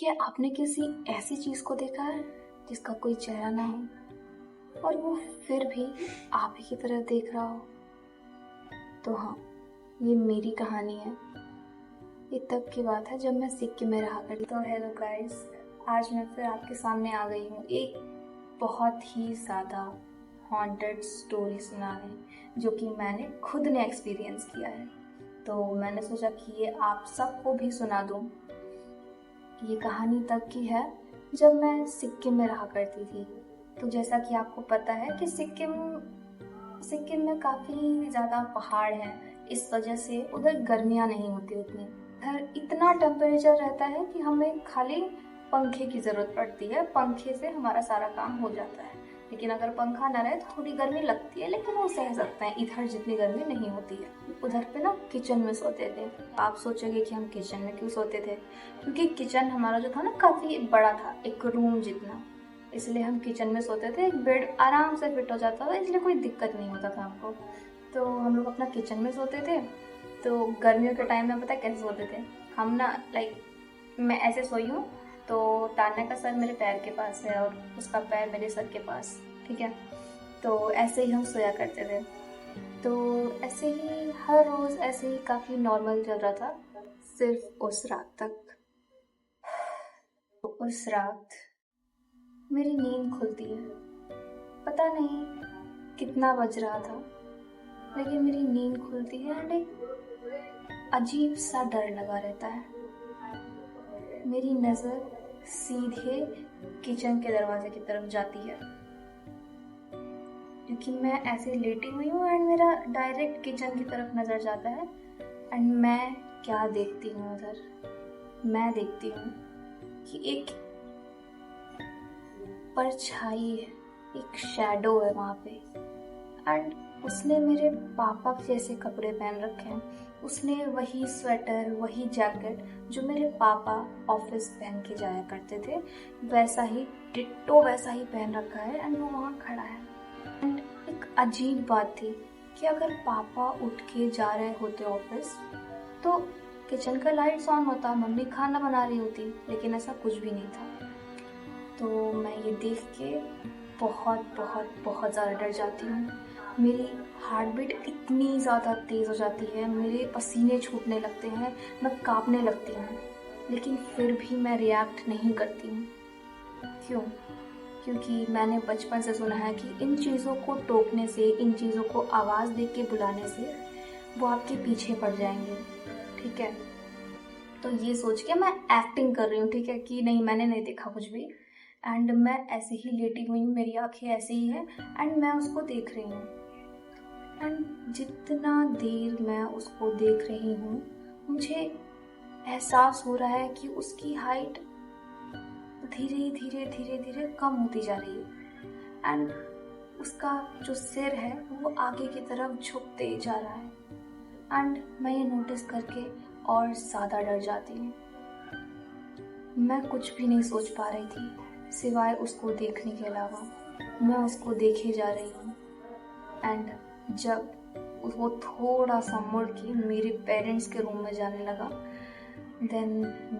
क्या आपने किसी ऐसी चीज को देखा है जिसका कोई चेहरा ना हो और वो फिर भी आप ही की तरफ देख रहा हो? तो हाँ, ये मेरी कहानी है। ये तब की बात है जब मैं सिक्किम में रहा करती। तो हेलो गाइस, आज मैं फिर आपके सामने आ गई हूँ एक बहुत ही ज़्यादा हॉन्टेड स्टोरी सुनाने, जो कि मैंने खुद ने एक्सपीरियंस किया है। तो मैंने सोचा कि ये आप सबको भी सुना दूँ। ये कहानी तब की है जब मैं सिक्किम में रहा करती थी। तो जैसा कि आपको पता है कि सिक्किम सिक्किम में काफ़ी ज़्यादा पहाड़ हैं, इस वजह से उधर गर्मियाँ नहीं होती उतनी। उधर इतना टेम्परेचर रहता है कि हमें खाली पंखे की ज़रूरत पड़ती है, पंखे से हमारा सारा काम हो जाता है। लेकिन अगर पंखा ना रहे तो थोड़ी गर्मी लगती है, लेकिन वो सह सकते हैं। इधर जितनी गर्मी नहीं होती है। उधर पे ना किचन में सोते थे। आप सोचोगे कि हम किचन में क्यों सोते थे? क्योंकि किचन हमारा जो था ना काफ़ी बड़ा था, एक रूम जितना, इसलिए हम किचन में सोते थे। एक बेड आराम से फिट हो जाता था, इसलिए कोई दिक्कत नहीं होता था हमको। तो हम लोग अपना किचन में सोते थे। तो गर्मियों के टाइम में पता है कैसे सोते थे हम ना? मैं ऐसे सोई हूँ तो तान्या का सर मेरे पैर के पास है और उसका पैर मेरे सर के पास, ठीक है? तो ऐसे ही हम सोया करते थे। तो ऐसे ही हर रोज़ ऐसे ही काफ़ी नॉर्मल चल रहा था, सिर्फ उस रात तक। उस रात मेरी नींद खुलती है। पता नहीं कितना बज रहा था, लेकिन मेरी नींद खुलती है एंड एक अजीब सा डर लगा रहता है। मेरी नज़र सीधे किचन के दरवाजे की तरफ जाती है, क्योंकि मैं ऐसे लेटी हुई हूँ एंड मेरा डायरेक्ट किचन की तरफ नज़र जाता है। एंड मैं क्या देखती हूँ उधर? मैं देखती हूँ कि एक परछाई है, एक शैडो है वहाँ पे। एंड उसने मेरे पापा जैसे कपड़े पहन रखे हैं। उसने वही स्वेटर, वही जैकेट जो मेरे पापा ऑफिस पहन के जाया करते थे, वैसा ही डिट्टो वैसा ही पहन रखा है। एंड वो वहाँ खड़ा है। एंड एक अजीब बात थी कि अगर पापा उठ के जा रहे होते ऑफिस तो किचन का लाइट्स ऑन होता, मम्मी खाना बना रही होती, लेकिन ऐसा कुछ भी नहीं था। तो मैं ये देख के बहुत बहुत बहुत ज़्यादा डर जाती हूँ। मेरी हार्ट बीट इतनी ज़्यादा तेज़ हो जाती है, मेरे पसीने छूटने लगते हैं, मैं काँपने लगती हूँ। लेकिन फिर भी मैं रिएक्ट नहीं करती हूँ। क्यों? क्योंकि मैंने बचपन से सुना है कि इन चीज़ों को टोकने से, इन चीज़ों को आवाज़ दे के बुलाने से वो आपके पीछे पड़ जाएंगे, ठीक है? तो ये सोच के मैं एक्टिंग कर रही हूँ, ठीक है, कि नहीं मैंने नहीं देखा कुछ भी। एंड मैं ऐसे ही लेटी हुई हूँ, मेरी आंखें ऐसे ही हैं एंड मैं उसको देख रही हूँ। एंड जितना देर मैं उसको देख रही हूँ, मुझे एहसास हो रहा है कि उसकी हाइट धीरे धीरे धीरे धीरे कम होती जा रही है। एंड उसका जो सिर है वो आगे की तरफ झुकते जा रहा है। एंड मैं ये नोटिस करके और ज़्यादा डर जाती हूँ। मैं कुछ भी नहीं सोच पा रही थी सिवाय उसको देखने के अलावा। मैं उसको देखे जा रही हूँ। एंड जब वो थोड़ा सा मुड़ के मेरे पेरेंट्स के रूम में जाने लगा, देन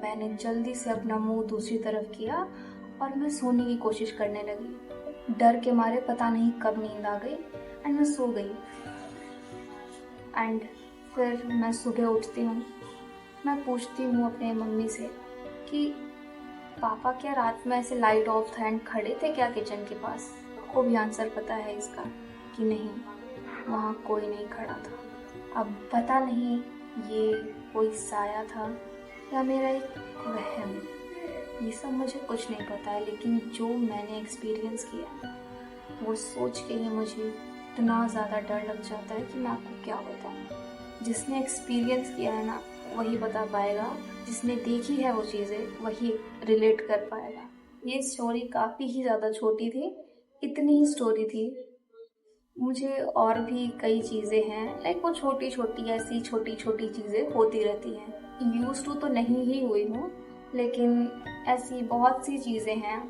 मैंने जल्दी से अपना मुंह दूसरी तरफ किया और मैं सोने की कोशिश करने लगी। डर के मारे पता नहीं कब नींद आ गई एंड मैं सो गई। एंड फिर मैं सुबह उठती हूँ। मैं पूछती हूँ अपने मम्मी से कि पापा क्या रात में ऐसे लाइट ऑफ था एंड खड़े थे क्या किचन के पास? को भी आंसर पता है इसका कि नहीं, वहाँ कोई नहीं खड़ा था। अब पता नहीं ये कोई साया था या मेरा एक वहम, ये सब मुझे कुछ नहीं पता है। लेकिन जो मैंने एक्सपीरियंस किया वो सोच के ही मुझे इतना ज़्यादा डर लग जाता है कि मैं आपको क्या बताऊँ। जिसने एक्सपीरियंस किया है ना वही बता पाएगा, जिसने देखी है वो चीज़ें वही रिलेट कर पाएगा। ये स्टोरी काफ़ी ही ज़्यादा छोटी थी, इतनी ही स्टोरी थी। मुझे और भी कई चीज़ें हैं, वो छोटी छोटी ऐसी छोटी छोटी चीज़ें होती रहती हैं। यूज टू तो नहीं ही हुई हूँ, लेकिन ऐसी बहुत सी चीज़ें हैं।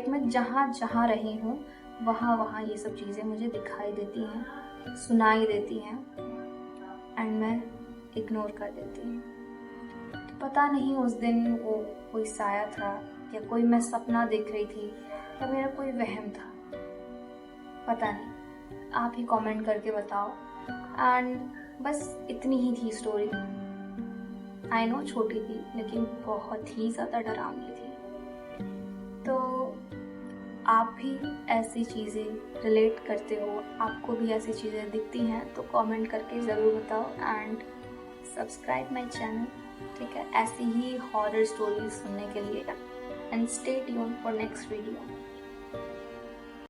मैं जहाँ जहाँ रही हूँ वहाँ वहाँ ये सब चीज़ें मुझे दिखाई देती हैं, सुनाई देती हैं एंड मैं इग्नोर कर देती हूँ। पता नहीं उस दिन वो कोई साया था या कोई मैं सपना देख रही थी या मेरा कोई वहम था, पता नहीं। आप ही कमेंट करके बताओ। एंड बस इतनी ही थी स्टोरी। आई नो छोटी थी लेकिन बहुत ही ज़्यादा डरावनी थी। तो आप भी ऐसी चीज़ें रिलेट करते हो, आपको भी ऐसी चीज़ें दिखती हैं तो कमेंट करके ज़रूर बताओ एंड सब्सक्राइब माय चैनल, ठीक है, ऐसी ही हॉरर स्टोरीज सुनने के लिए। And stay tuned for next video.